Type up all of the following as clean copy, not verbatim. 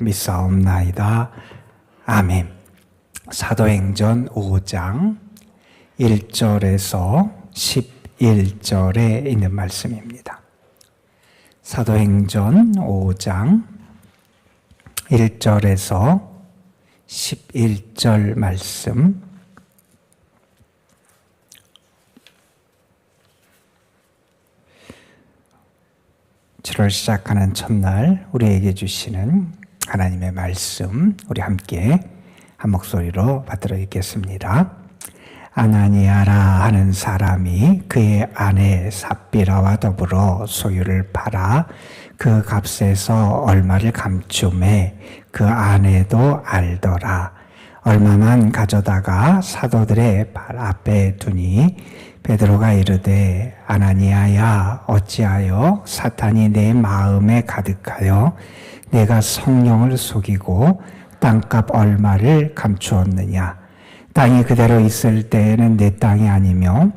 믿사옵나이다. 아멘. 사도행전 5장 1절에서 11절에 있는 말씀입니다. 사도행전 5장 1절에서 11절 말씀. 를 시작하는 첫날 우리에게 주시는 하나님의 말씀, 우리 함께 한 목소리로 받들어 읽겠습니다. 아나니아라 하는 사람이 그의 아내 삽비라와 더불어 소유를 팔아 그 값에서 얼마를 감춤해 그 아내도 알더라. 얼마만 가져다가 사도들의 발 앞에 두니 베드로가 이르되 아나니아야 어찌하여 사탄이 내 마음에 가득하여 내가 성령을 속이고 땅값 얼마를 감추었느냐. 땅이 그대로 있을 때에는 내 땅이 아니며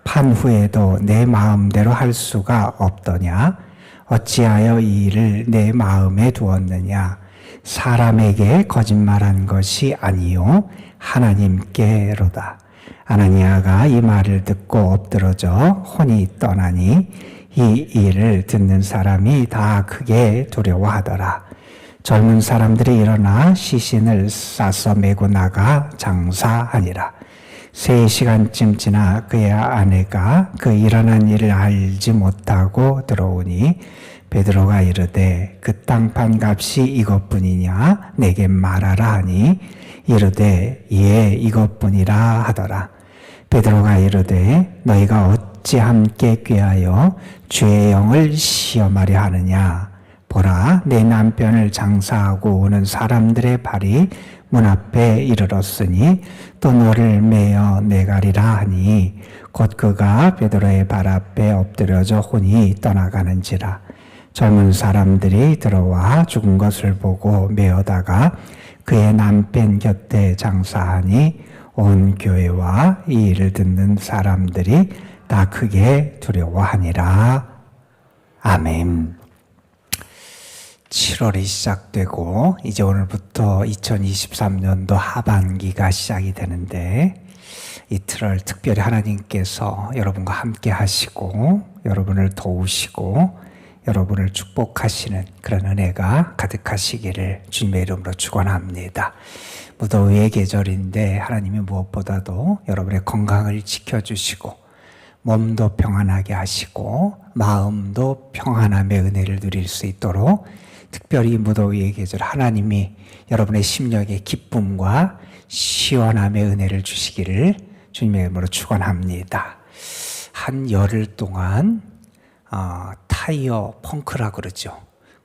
판 후에도 내 마음대로 할 수가 없더냐. 어찌하여 이 일을 내 마음에 두었느냐. 사람에게 거짓말한 것이 아니요 하나님께로다. 아나니아가 이 말을 듣고 엎드러져 혼이 떠나니 이 일을 듣는 사람이 다 크게 두려워하더라. 젊은 사람들이 일어나 시신을 싸서 메고 나가 장사하니라. 3시간쯤 지나 그의 아내가 그 일어난 일을 알지 못하고 들어오니 베드로가 이르되 그 땅판 값이 이것뿐이냐 내게 말하라 하니 이르되 예 이것뿐이라 하더라. 베드로가 이르되 너희가 어찌 함께 꾀하여 주의 영을 시험하려 하느냐. 보라 내 남편을 장사하고 오는 사람들의 발이 문 앞에 이르렀으니 또 너를 매어 내가리라 하니 곧 그가 베드로의 발 앞에 엎드려져 혼이 떠나가는지라. 젊은 사람들이 들어와 죽은 것을 보고 메어다가 그의 남편 곁에 장사하니 온 교회와 이 일을 듣는 사람들이 다 크게 두려워하니라. 아멘. 7월이 시작되고 이제 오늘부터 2023년도 하반기가 시작이 되는데 이틀을 특별히 하나님께서 여러분과 함께 하시고 여러분을 도우시고 여러분을 축복하시는 그런 은혜가 가득하시기를 주님의 이름으로 축원합니다. 무더위의 계절인데 하나님이 무엇보다도 여러분의 건강을 지켜주시고 몸도 평안하게 하시고 마음도 평안함의 은혜를 누릴 수 있도록 특별히 무더위의 계절 하나님이 여러분의 심령에 기쁨과 시원함의 은혜를 주시기를 주님의 이름으로 축원합니다. 한 열흘 동안 타이어 펑크라고 그러죠.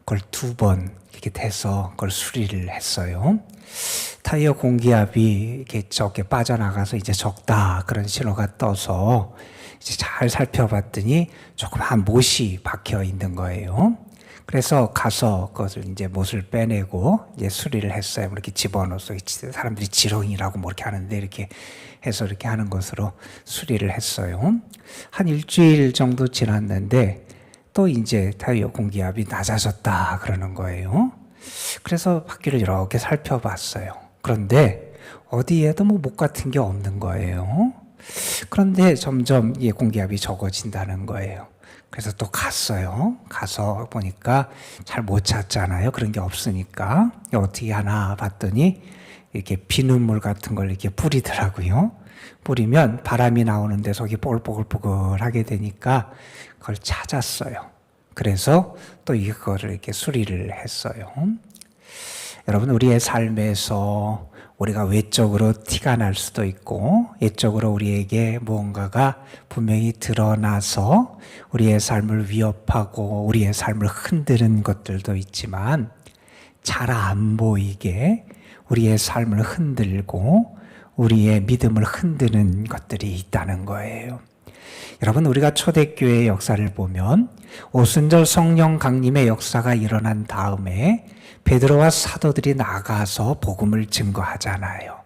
그걸 2번 이렇게 돼서 그걸 수리를 했어요. 타이어 공기압이 이렇게 적게 빠져나가서 이제 적다 그런 신호가 떠서 이제 잘 살펴봤더니 조그만 못이 박혀 있는 거예요. 그래서 가서 그것을 이제 못을 빼내고 이제 수리를 했어요. 이렇게 집어넣어서 사람들이 지렁이라고 뭐 이렇게 하는데 이렇게 해서 이렇게 하는 것으로 수리를 했어요. 한 일주일 정도 지났는데 또 이제 타이어 공기압이 낮아졌다 그러는 거예요. 그래서 바퀴를 이렇게 살펴봤어요. 그런데 어디에도 뭐 못 같은 게 없는 거예요. 그런데 점점 이 공기압이 적어진다는 거예요. 그래서 또 갔어요. 가서 보니까 잘 못 찾잖아요. 그런 게 없으니까 어떻게 하나 봤더니 이렇게 비눗물 같은 걸 이렇게 뿌리더라고요. 뿌리면 바람이 나오는데 속이 뽀글뽀글뽀글하게 되니까 그걸 찾았어요. 그래서 또 이거를 이렇게 수리를 했어요. 여러분, 우리의 삶에서 우리가 외적으로 티가 날 수도 있고 외적으로 우리에게 무언가가 분명히 드러나서 우리의 삶을 위협하고 우리의 삶을 흔드는 것들도 있지만 잘 안 보이게 우리의 삶을 흔들고 우리의 믿음을 흔드는 것들이 있다는 거예요. 여러분, 우리가 초대교회의 역사를 보면 오순절 성령 강림의 역사가 일어난 다음에 베드로와 사도들이 나가서 복음을 증거하잖아요.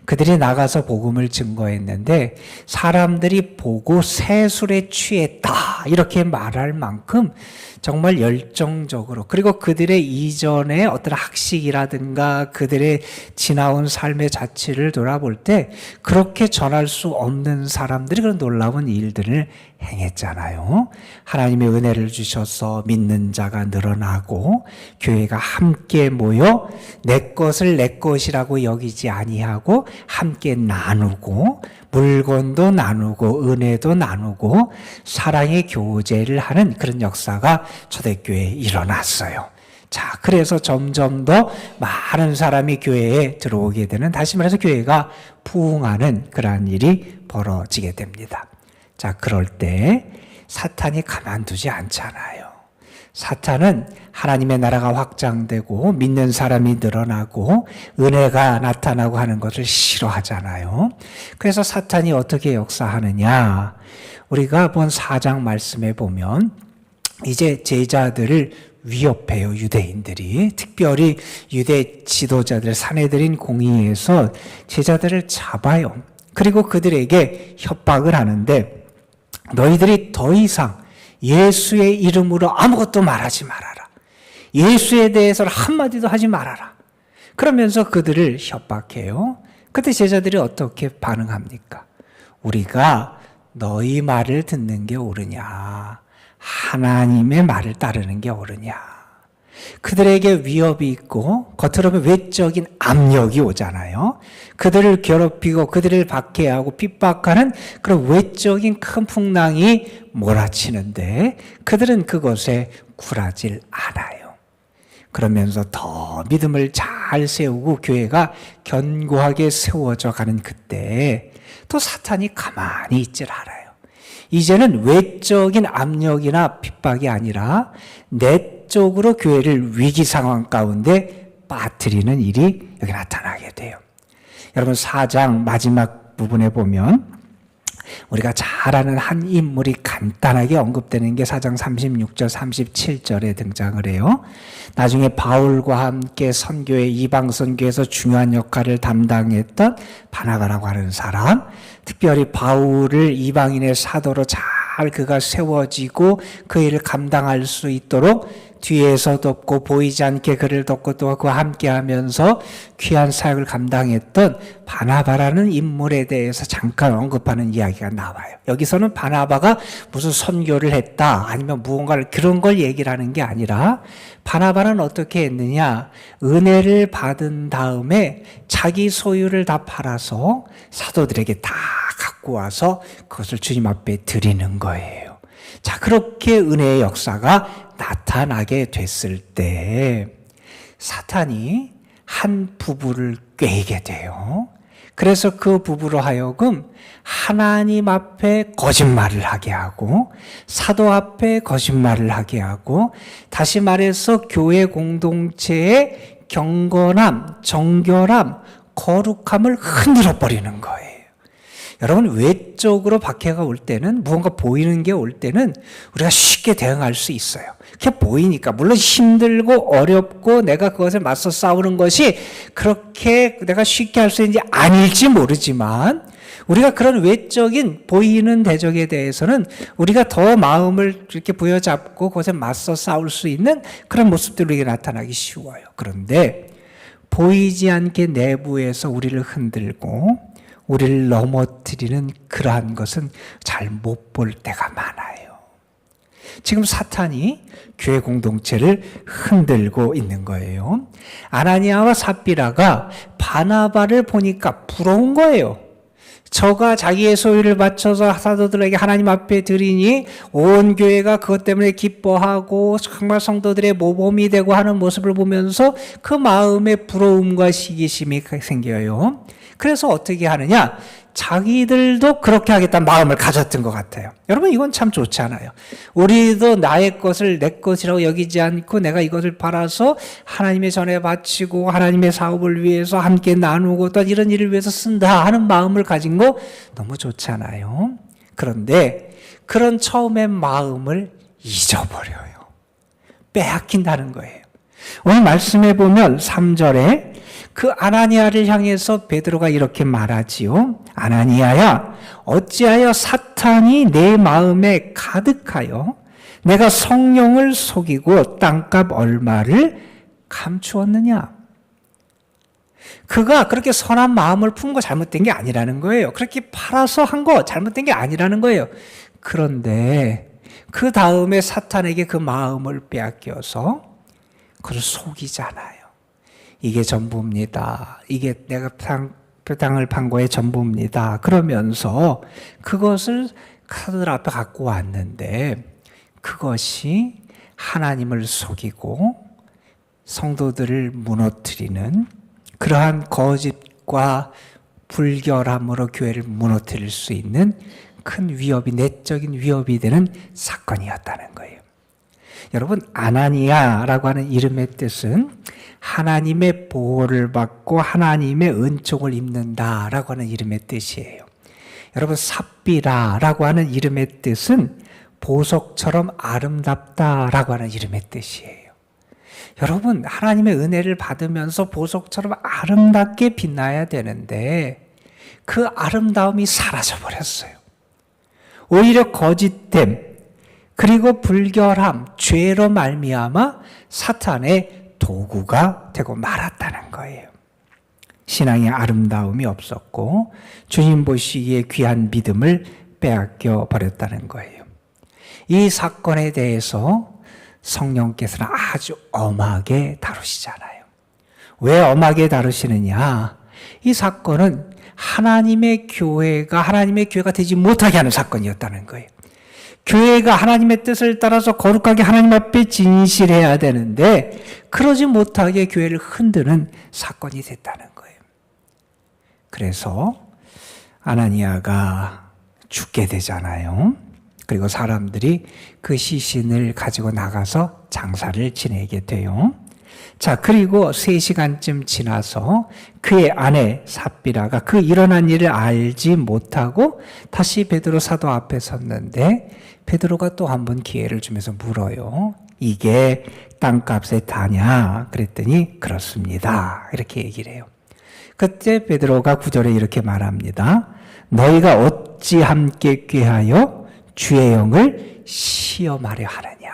그들이 나가서 복음을 증거했는데 사람들이 보고 세술에 취했다 이렇게 말할 만큼 정말 열정적으로, 그리고 그들의 이전의 어떤 학식이라든가 그들의 지나온 삶의 자취를 돌아볼 때 그렇게 전할 수 없는 사람들이 그런 놀라운 일들을 행했잖아요. 하나님의 은혜를 주셔서 믿는 자가 늘어나고 교회가 함께 모여 내 것을 내 것이라고 여기지 아니하고 함께 나누고 물건도 나누고 은혜도 나누고 사랑의 교제를 하는 그런 역사가 초대교회에 일어났어요. 자, 그래서 점점 더 많은 사람이 교회에 들어오게 되는, 다시 말해서 교회가 부흥하는 그러한 일이 벌어지게 됩니다. 자, 그럴 때 사탄이 가만두지 않잖아요. 사탄은 하나님의 나라가 확장되고 믿는 사람이 늘어나고 은혜가 나타나고 하는 것을 싫어하잖아요. 그래서 사탄이 어떻게 역사하느냐, 우리가 본 4장 말씀에 보면 이제 제자들을 위협해요. 유대인들이, 특별히 유대 지도자들, 사내들인 공의에서 제자들을 잡아요. 그리고 그들에게 협박을 하는데 너희들이 더 이상 예수의 이름으로 아무것도 말하지 말아라. 예수에 대해서는 한마디도 하지 말아라. 그러면서 그들을 협박해요. 그때 제자들이 어떻게 반응합니까? 우리가 너희 말을 듣는 게 옳으냐, 하나님의 말을 따르는 게 옳으냐. 그들에게 위협이 있고 겉으로 보면 외적인 압력이 오잖아요. 그들을 괴롭히고 그들을 박해하고 핍박하는 그런 외적인 큰 풍랑이 몰아치는데 그들은 그것에 굴하질 않아요. 그러면서 더 믿음을 잘 세우고 교회가 견고하게 세워져 가는 그때 또 사탄이 가만히 있질 않아요. 이제는 외적인 압력이나 핍박이 아니라 내적으로 교회를 위기 상황 가운데 빠뜨리는 일이 여기 나타나게 돼요. 여러분 4장 마지막 부분에 보면 우리가 잘 아는 한 인물이 간단하게 언급되는 게 4장 36절 37절에 등장을 해요. 나중에 바울과 함께 선교회, 이방 선교에서 중요한 역할을 담당했던 바나바라고 하는 사람, 특별히 바울을 이방인의 사도로 잘 그가 세워지고 그 일을 감당할 수 있도록 뒤에서 돕고 보이지 않게 그를 돕고 또 그와 함께 하면서 귀한 사역을 감당했던 바나바라는 인물에 대해서 잠깐 언급하는 이야기가 나와요. 여기서는 바나바가 무슨 선교를 했다 아니면 무언가를 그런 걸 얘기를 하는 게 아니라 바나바는 어떻게 했느냐, 은혜를 받은 다음에 자기 소유를 다 팔아서 사도들에게 다 갖고 와서 그것을 주님 앞에 드리는 거예요. 자, 그렇게 은혜의 역사가 나타나게 됐을 때 사탄이 한 부부를 꾀게 돼요. 그래서 그 부부로 하여금 하나님 앞에 거짓말을 하게 하고 사도 앞에 거짓말을 하게 하고, 다시 말해서 교회 공동체의 경건함, 정결함, 거룩함을 흔들어 버리는 거예요. 여러분, 외적으로 박해가 올 때는, 무언가 보이는 게 올 때는 우리가 쉽게 대응할 수 있어요. 그게 보이니까. 물론 힘들고 어렵고 내가 그것을 맞서 싸우는 것이 그렇게 내가 쉽게 할 수 있는지 아닐지 모르지만, 우리가 그런 외적인 보이는 대적에 대해서는 우리가 더 마음을 이렇게 부여잡고 그것에 맞서 싸울 수 있는 그런 모습들이 우리에게 나타나기 쉬워요. 그런데 보이지 않게 내부에서 우리를 흔들고 우리를 넘어뜨리는 그러한 것은 잘 못 볼 때가 많아요. 지금 사탄이 교회 공동체를 흔들고 있는 거예요. 아나니아와 삽비라가 바나바를 보니까 부러운 거예요. 저가 자기의 소유를 바쳐서 사도들에게 하나님 앞에 드리니 온 교회가 그것 때문에 기뻐하고 정말 성도들의 모범이 되고 하는 모습을 보면서 그 마음에 부러움과 시기심이 생겨요. 그래서 어떻게 하느냐, 자기들도 그렇게 하겠다는 마음을 가졌던 것 같아요. 여러분, 이건 참 좋잖아요. 우리도 나의 것을 내 것이라고 여기지 않고 내가 이것을 팔아서 하나님의 전에 바치고 하나님의 사업을 위해서 함께 나누고 또 이런 일을 위해서 쓴다 하는 마음을 가진 거 너무 좋잖아요. 그런데 그런 처음의 마음을 잊어버려요. 빼앗긴다는 거예요. 오늘 말씀해 보면 3절에 그 아나니아를 향해서 베드로가 이렇게 말하지요. 아나니아야, 어찌하여 사탄이 내 마음에 가득하여 내가 성령을 속이고 땅값 얼마를 감추었느냐? 그가 그렇게 선한 마음을 품은 거 잘못된 게 아니라는 거예요. 그렇게 팔아서 한 거 잘못된 게 아니라는 거예요. 그런데 그 다음에 사탄에게 그 마음을 빼앗겨서 그걸 속이잖아요. 이게 전부입니다. 이게 내가 땅을 판 거의 전부입니다. 그러면서 그것을 카드들 앞에 갖고 왔는데 그것이 하나님을 속이고 성도들을 무너뜨리는 그러한 거짓과 불결함으로 교회를 무너뜨릴 수 있는 큰 위협이, 내적인 위협이 되는 사건이었다는 거예요. 여러분, 아나니아라고 하는 이름의 뜻은 하나님의 보호를 받고 하나님의 은총을 입는다라고 하는 이름의 뜻이에요. 여러분, 삽비라라고 하는 이름의 뜻은 보석처럼 아름답다라고 하는 이름의 뜻이에요. 여러분, 하나님의 은혜를 받으면서 보석처럼 아름답게 빛나야 되는데 그 아름다움이 사라져 버렸어요. 오히려 거짓됨, 그리고 불결함, 죄로 말미암아 사탄의 도구가 되고 말았다는 거예요. 신앙의 아름다움이 없었고 주님 보시기에 귀한 믿음을 빼앗겨 버렸다는 거예요. 이 사건에 대해서 성령께서는 아주 엄하게 다루시잖아요. 왜 엄하게 다루시느냐? 이 사건은 하나님의 교회가 되지 못하게 하는 사건이었다는 거예요. 교회가 하나님의 뜻을 따라서 거룩하게 하나님 앞에 진실해야 되는데 그러지 못하게 교회를 흔드는 사건이 됐다는 거예요. 그래서 아나니아가 죽게 되잖아요. 그리고 사람들이 그 시신을 가지고 나가서 장사를 지내게 돼요. 자, 그리고 3시간쯤 지나서 그의 아내 삽비라가 그 일어난 일을 알지 못하고 다시 베드로 사도 앞에 섰는데 베드로가 또 한 번 기회를 주면서 물어요. 이게 땅값에 다냐? 그랬더니 그렇습니다. 이렇게 얘기를 해요. 그때 베드로가 9절에 이렇게 말합니다. 너희가 어찌 함께 꾀하여 주의 영을 시험하려 하느냐.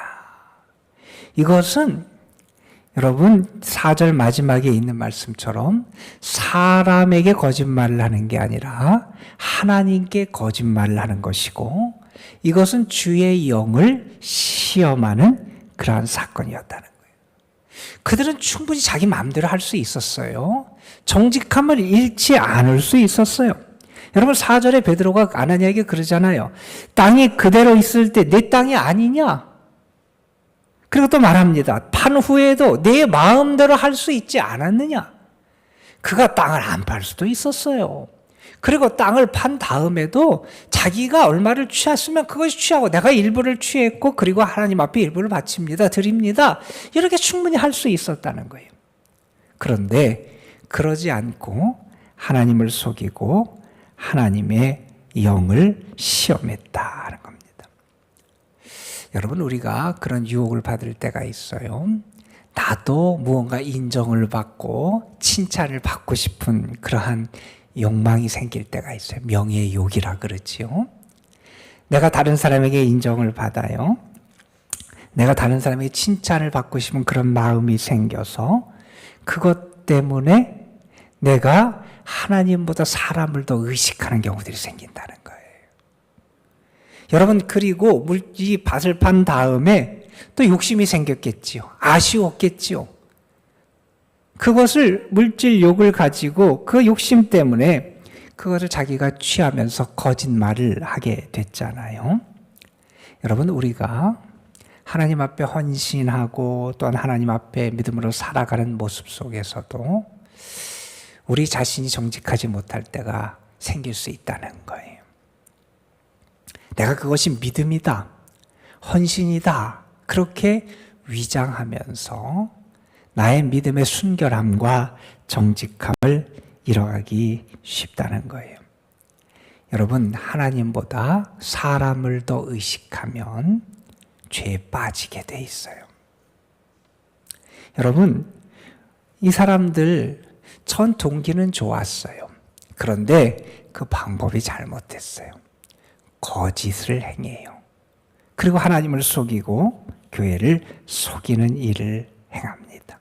이것은 여러분 4절 마지막에 있는 말씀처럼 사람에게 거짓말을 하는 게 아니라 하나님께 거짓말을 하는 것이고 이것은 주의 영을 시험하는 그러한 사건이었다는 거예요. 그들은 충분히 자기 마음대로 할 수 있었어요. 정직함을 잃지 않을 수 있었어요. 여러분 4절에 베드로가 아나니아에게 그러잖아요. 땅이 그대로 있을 때 내 땅이 아니냐? 그리고 또 말합니다. 판 후에도 내 마음대로 할 수 있지 않았느냐? 그가 땅을 안 팔 수도 있었어요. 그리고 땅을 판 다음에도 자기가 얼마를 취했으면 그것이 취하고 내가 일부를 취했고 그리고 하나님 앞에 일부를 바칩니다. 드립니다. 이렇게 충분히 할 수 있었다는 거예요. 그런데 그러지 않고 하나님을 속이고 하나님의 영을 시험했다는 겁니다. 여러분, 우리가 그런 유혹을 받을 때가 있어요. 나도 무언가 인정을 받고 칭찬을 받고 싶은 그러한 욕망이 생길 때가 있어요. 명예의 욕이라 그러지요. 내가 다른 사람에게 인정을 받아요. 내가 다른 사람에게 칭찬을 받고 싶은 그런 마음이 생겨서 그것 때문에 내가 하나님보다 사람을 더 의식하는 경우들이 생긴다는 거예요. 여러분, 그리고 이 밭을 판 다음에 또 욕심이 생겼겠지요. 아쉬웠겠지요. 그것을 물질 욕을 가지고 그 욕심 때문에 그것을 자기가 취하면서 거짓말을 하게 됐잖아요. 여러분, 우리가 하나님 앞에 헌신하고 또한 하나님 앞에 믿음으로 살아가는 모습 속에서도 우리 자신이 정직하지 못할 때가 생길 수 있다는 거예요. 내가 그것이 믿음이다, 헌신이다, 그렇게 위장하면서 나의 믿음의 순결함과 정직함을 잃어가기 쉽다는 거예요. 여러분, 하나님보다 사람을 더 의식하면 죄에 빠지게 돼 있어요. 여러분, 이 사람들 전 동기는 좋았어요. 그런데 그 방법이 잘못됐어요. 거짓을 행해요. 그리고 하나님을 속이고 교회를 속이는 일을 행합니다.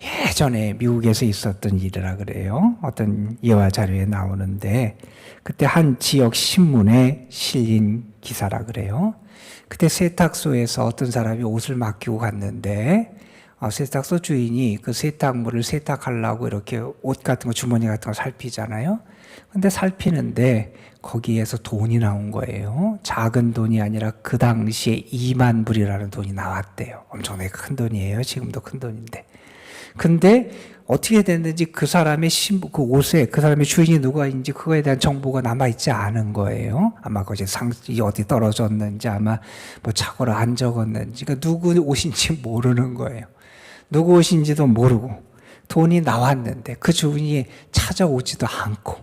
예전에 미국에서 있었던 일이라 그래요. 어떤 예화 자료에 나오는데 그때 한 지역 신문에 실린 기사라 그래요. 그때 세탁소에서 어떤 사람이 옷을 맡기고 갔는데 세탁소 주인이 그 세탁물을 세탁하려고 이렇게 옷 같은 거, 주머니 같은 거 살피잖아요. 근데 살피는데 거기에서 돈이 나온 거예요. 작은 돈이 아니라 그 당시에 2만 불이라는 돈이 나왔대요. 엄청나게 큰 돈이에요. 지금도 큰 돈인데. 근데 어떻게 됐는지 그 사람의 그 옷에 그 사람의 주인이 누구인지 그거에 대한 정보가 남아있지 않은 거예요. 아마 거기 어디 떨어졌는지 아마 뭐 착오를 안 적었는지 그러니까 누구 옷인지 모르는 거예요. 누구 옷인지도 모르고 돈이 나왔는데 그 주인이 찾아오지도 않고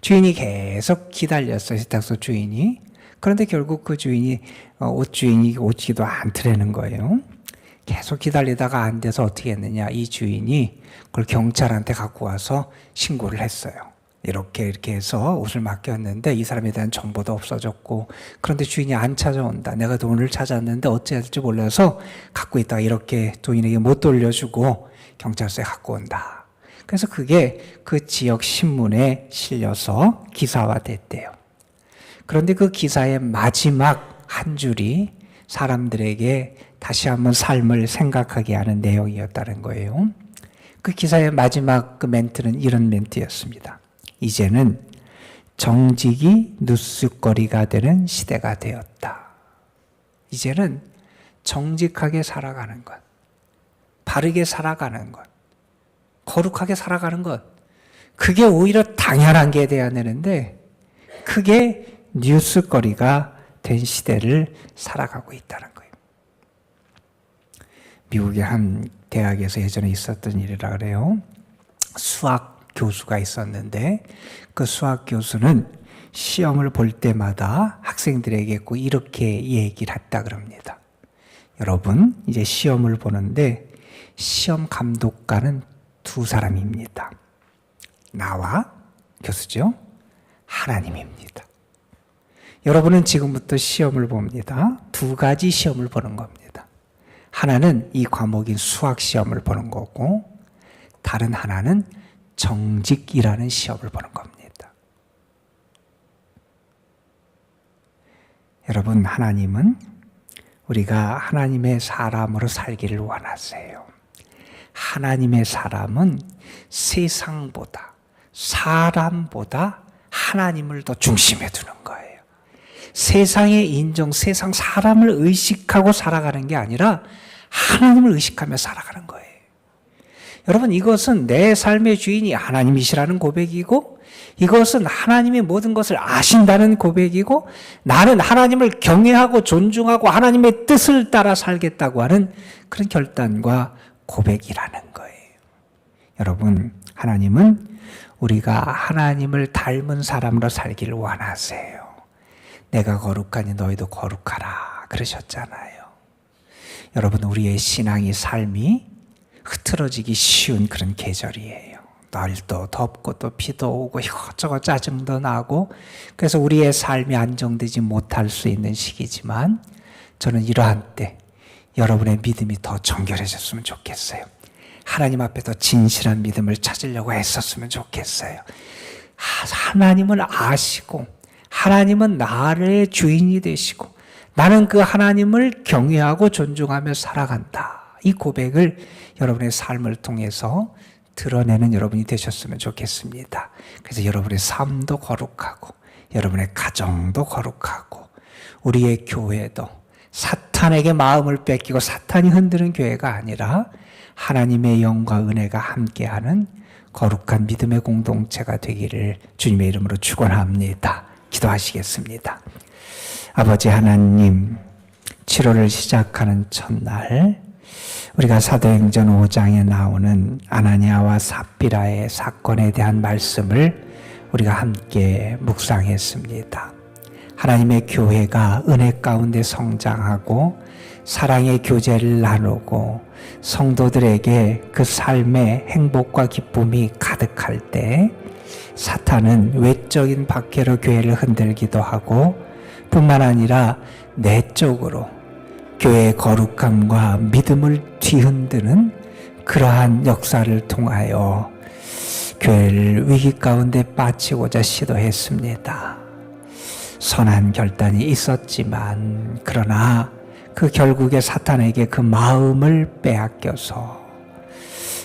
주인이 계속 기다렸어요. 세탁소 주인이. 그런데 결국 그 주인이 옷 주인이 오지도 않더라는 거예요. 계속 기다리다가 안 돼서 어떻게 했느냐. 이 주인이 그걸 경찰한테 갖고 와서 신고를 했어요. 이렇게 해서 옷을 맡겼는데 이 사람에 대한 정보도 없어졌고 그런데 주인이 안 찾아온다. 내가 돈을 찾았는데 어찌해야 될지 몰라서 갖고 있다가 이렇게 주인에게 못 돌려주고 경찰서에 갖고 온다. 그래서 그게 그 지역 신문에 실려서 기사화됐대요. 그런데 그 기사의 마지막 한 줄이 사람들에게 다시 한번 삶을 생각하게 하는 내용이었다는 거예요. 그 기사의 마지막 그 멘트는 이런 멘트였습니다. 이제는 정직이 뉴스거리가 되는 시대가 되었다. 이제는 정직하게 살아가는 것, 바르게 살아가는 것, 거룩하게 살아가는 것, 그게 오히려 당연한 게 돼야 되는데 그게 뉴스거리가 된 시대를 살아가고 있다는 거예요. 미국의 한 대학에서 예전에 있었던 일이라 그래요. 수학 교수가 있었는데 그 수학 교수는 시험을 볼 때마다 학생들에게 꼭 이렇게 얘기를 했다 그럽니다. 여러분, 이제 시험을 보는데 시험 감독관은 두 사람입니다. 나와 교수죠. 하나님입니다. 여러분은 지금부터 시험을 봅니다. 두 가지 시험을 보는 겁니다. 하나는 이 과목인 수학 시험을 보는 거고 다른 하나는 정직이라는 시험을 보는 겁니다. 여러분, 하나님은 우리가 하나님의 사람으로 살기를 원하세요. 하나님의 사람은 세상보다 사람보다 하나님을 더 중심에 두는 거예요. 세상의 인정, 세상 사람을 의식하고 살아가는 게 아니라 하나님을 의식하며 살아가는 거예요. 여러분, 이것은 내 삶의 주인이 하나님이시라는 고백이고 이것은 하나님의 모든 것을 아신다는 고백이고 나는 하나님을 경외하고 존중하고 하나님의 뜻을 따라 살겠다고 하는 그런 결단과 고백이라는 거예요. 여러분, 하나님은 우리가 하나님을 닮은 사람으로 살기를 원하세요. 내가 거룩하니 너희도 거룩하라 그러셨잖아요. 여러분, 우리의 신앙의 삶이 흐트러지기 쉬운 그런 계절이에요. 날도 덥고 또 비도 오고 이것저것 짜증도 나고 그래서 우리의 삶이 안정되지 못할 수 있는 시기지만 저는 이러한 때 여러분의 믿음이 더 정결해졌으면 좋겠어요. 하나님 앞에 더 진실한 믿음을 찾으려고 애썼으면 좋겠어요. 하나님을 아시고 하나님은 나의 주인이 되시고 나는 그 하나님을 경외하고 존중하며 살아간다. 이 고백을 여러분의 삶을 통해서 드러내는 여러분이 되셨으면 좋겠습니다. 그래서 여러분의 삶도 거룩하고 여러분의 가정도 거룩하고 우리의 교회도 사탄에게 마음을 뺏기고 사탄이 흔드는 교회가 아니라 하나님의 영과 은혜가 함께하는 거룩한 믿음의 공동체가 되기를 주님의 이름으로 축원합니다. 기도하시겠습니다. 아버지 하나님, 7월을 시작하는 첫날 우리가 사도행전 5장에 나오는 아나니아와 삽비라의 사건에 대한 말씀을 우리가 함께 묵상했습니다. 하나님의 교회가 은혜 가운데 성장하고 사랑의 교제를 나누고 성도들에게 그 삶의 행복과 기쁨이 가득할 때 사탄은 외적인 박해로 교회를 흔들기도 하고 뿐만 아니라 내적으로 교회의 거룩함과 믿음을 뒤흔드는 그러한 역사를 통하여 교회를 위기 가운데 빠치고자 시도했습니다. 선한 결단이 있었지만 그러나 그 결국에 사탄에게 그 마음을 빼앗겨서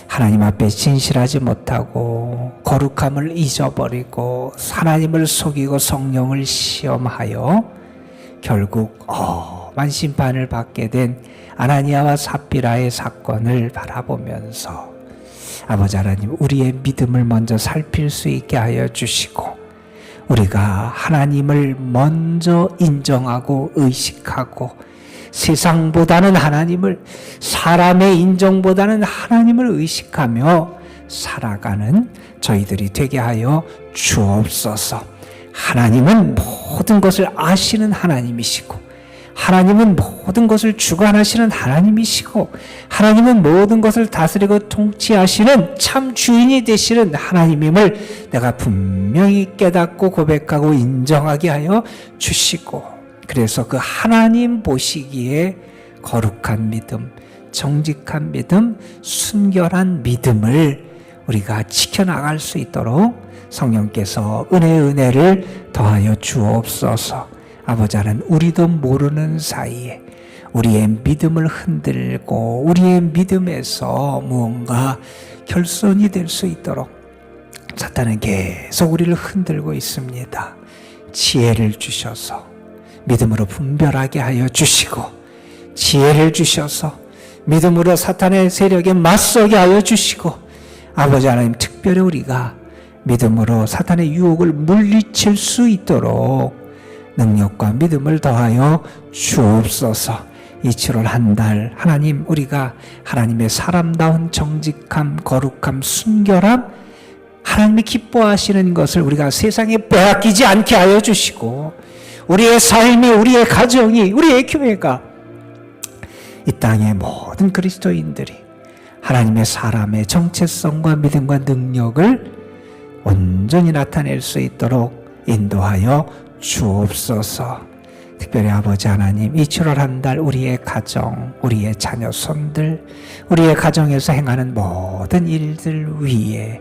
하나님 앞에 진실하지 못하고 거룩함을 잊어버리고 하나님을 속이고 성령을 시험하여 결국 험한 심판을 받게 된 아나니아와 삽비라의 사건을 바라보면서 아버지 하나님, 우리의 믿음을 먼저 살필 수 있게 하여 주시고 우리가 하나님을 먼저 인정하고 의식하고 세상보다는 하나님을, 사람의 인정보다는 하나님을 의식하며 살아가는 저희들이 되게 하여 주옵소서. 하나님은 모든 것을 아시는 하나님이시고 하나님은 모든 것을 주관하시는 하나님이시고 하나님은 모든 것을 다스리고 통치하시는 참 주인이 되시는 하나님임을 내가 분명히 깨닫고 고백하고 인정하게 하여 주시고, 그래서 그 하나님 보시기에 거룩한 믿음, 정직한 믿음, 순결한 믿음을 우리가 지켜나갈 수 있도록 성령께서 은혜를 더하여 주옵소서. 아버지 하나님, 우리도 모르는 사이에 우리의 믿음을 흔들고 우리의 믿음에서 무언가 결손이 될 수 있도록 사탄은 계속 우리를 흔들고 있습니다. 지혜를 주셔서 믿음으로 분별하게 하여 주시고, 지혜를 주셔서 믿음으로 사탄의 세력에 맞서게 하여 주시고, 아버지 하나님, 특별히 우리가 믿음으로 사탄의 유혹을 물리칠 수 있도록 능력과 믿음을 더하여 주옵소서. 이 7월 한 달 하나님, 우리가 하나님의 사람다운 정직함, 거룩함, 순결함, 하나님이 기뻐하시는 것을 우리가 세상에 빼앗기지 않게 하여 주시고, 우리의 삶이, 우리의 가정이, 우리의 교회가, 이 땅의 모든 그리스도인들이 하나님의 사람의 정체성과 믿음과 능력을 온전히 나타낼 수 있도록 인도하여 주옵소서. 특별히 아버지 하나님, 이 7월 한 달 우리의 가정, 우리의 자녀 손들, 우리의 가정에서 행하는 모든 일들 위에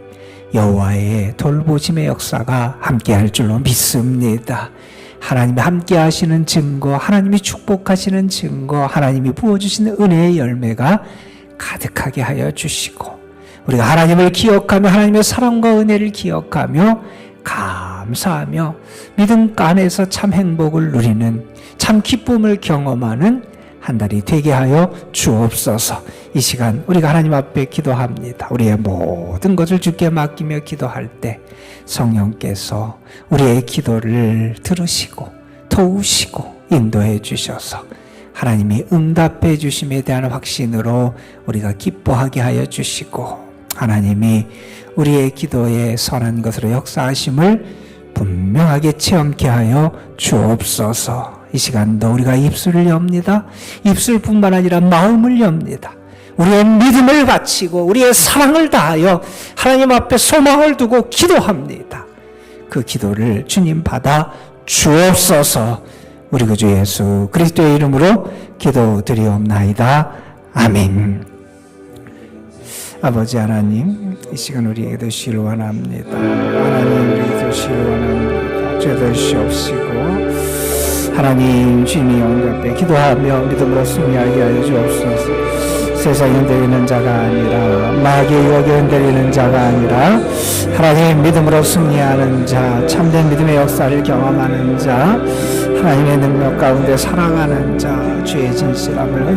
여호와의 돌보심의 역사가 함께할 줄로 믿습니다. 하나님이 함께 하시는 증거, 하나님이 축복하시는 증거, 하나님이 부어주시는 은혜의 열매가 가득하게 하여 주시고, 우리가 하나님을 기억하며 하나님의 사랑과 은혜를 기억하며 감사하며 믿음 안에서 참 행복을 누리는, 참 기쁨을 경험하는 한 달이 되게 하여 주옵소서. 이 시간 우리가 하나님 앞에 기도합니다. 우리의 모든 것을 주께 맡기며 기도할 때 성령께서 우리의 기도를 들으시고 도우시고 인도해 주셔서 하나님이 응답해 주심에 대한 확신으로 우리가 기뻐하게 하여 주시고, 하나님이 우리의 기도에 선한 것으로 역사하심을 분명하게 체험케 하여 주옵소서. 이 시간도 우리가 입술을 엽니다. 입술뿐만 아니라 마음을 엽니다. 우리의 믿음을 바치고 우리의 사랑을 다하여 하나님 앞에 소망을 두고 기도합니다. 그 기도를 주님 받아 주옵소서. 우리 구주 예수 그리스도의 이름으로 기도드리옵나이다. 아멘. 아버지 하나님, 이 시간 우리에게도 주시길 원합니다. 하나님, 우리에게도 주시길 원합니다. 죄도 주옵시고 하나님, 주님의 영혼 앞에 기도하며 믿음으로 승리하게 하여 주옵소서. 세상에 흔들리는 자가 아니라, 마귀의 유혹에 흔들리는 자가 아니라, 하나님 믿음으로 승리하는 자, 참된 믿음의 역사를 경험하는 자, 하나님의 능력 가운데 살아가는 자, 주의 진실함을